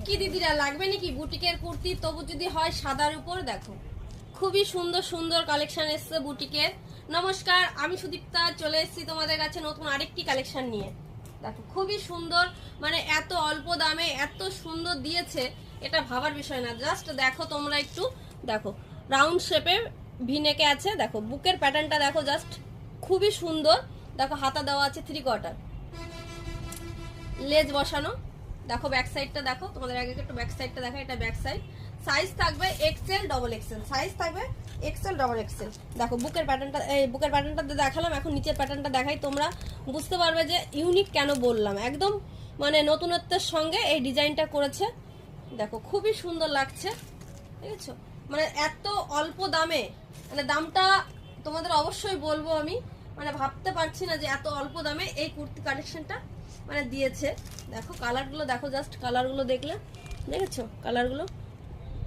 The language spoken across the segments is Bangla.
কি দিদিরা লাগবে নাকি বুটিকের কুর্তি? তবু যদি হয় সাদার উপর, দেখো খুবই সুন্দর সুন্দর কালেকশন এসছে বুটিকের। নমস্কার, আমি সুদীপ্তা চলে এসেছি তোমাদের কাছে নতুন আরেকটি কালেকশন নিয়ে। দেখো খুবই সুন্দর, মানে এত অল্প দামে এত সুন্দর দিয়েছে, এটা ভাবার বিষয় না। জাস্ট দেখো তোমরা একটু দেখো, রাউন্ড শেপে ভিনেকে আছে, দেখো বুকের প্যাটার্নটা দেখো, জাস্ট খুবই সুন্দর। দেখো হাতা দেওয়া আছে 3/4, লেজ বসানো। দেখো ব্যাক সাইডটা দেখো, তোমাদের আগে একটু ব্যাক সাইডটা দেখো, এটা ব্যাক সাইড। সাইজ থাকবে এক্সেল ডবল এক্সেল, সাইজ থাকবে এক্সেল ডবল এক্সেল। দেখো বুকের প্যাটার্নটা, এই বুকের প্যাটার্নটা দেখালাম, এখন নিচের প্যাটার্নটা দেখাই, তোমরা বুঝতে পারবে যে ইউনিক কেন বললাম। একদম মানে নতুনত্বের সঙ্গে এই ডিজাইনটা করেছে। দেখো খুবই সুন্দর লাগছে, ঠিক আছে? মানে এত অল্প দামে, মানে দামটা তোমাদের অবশ্যই বলবো আমি, মানে ভাবতে পারছি না যে এত অল্প দামে এই কুর্তি কালেকশনটা মানে দিয়েছে। দেখো কালারগুলো দেখো, জাস্ট কালারগুলো দেখলে, দেখেছো কালারগুলো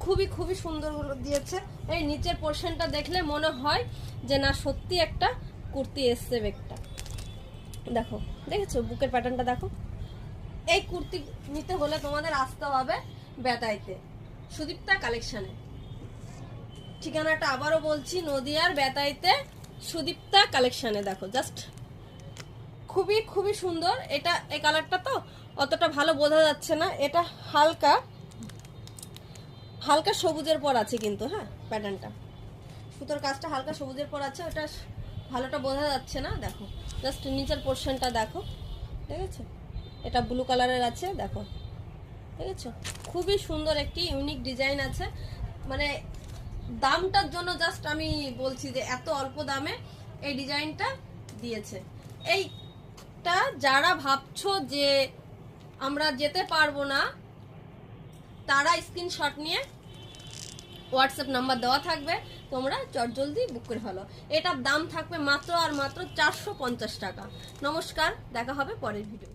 খুবই খুবই সুন্দরগুলো দিয়েছে। এই নিচের পোর্শনটা দেখলে মনে হয় যে না সত্যি একটা কুর্তি এসছে বেগটা। দেখো দেখেছো বুকের প্যাটার্নটা দেখো। এই কুর্তি নিতে হলে তোমাদের আসতে হবে বেতাইতে, সুদীপ্তা কালেকশনে। ঠিকানাটা আবারও বলছি, নদিয়ার বেতাইতে সুদীপ্তা কালেকশনে। দেখো জাস্ট খুবই খুবই সুন্দর। এটা এই কালারটা তো অতটা ভালো বোঝা যাচ্ছে না, এটা হালকা হালকা সবুজের পর আছে কিন্তু, হ্যাঁ প্যাটার্নটা সুতোর কাজটা হালকা সবুজের পর আছে, ওটা ভালোটা বোঝা যাচ্ছে না। দেখো জাস্ট নিচের পোর্শনটা দেখো, ঠিক আছে? এটা ব্লু কালারের আছে, দেখো ঠিক আছে? খুবই সুন্দর একটি ইউনিক ডিজাইন আছে। মানে দামটার জন্য জাস্ট আমি বলছি যে এত অল্প দামে এই ডিজাইনটা দিয়েছে। এইটা যারা ভাবছো যে আমরা যেতে পারবো না, তারা স্ক্রিনশট নিয়ে হোয়াটসঅ্যাপ নাম্বার দেওয়া থাকবে, তোমরা চটজলদি বুক করে ফেলো। এটার দাম থাকবে মাত্র আর মাত্র 450 টাকা। নমস্কার, দেখা হবে পরের ভিডিও।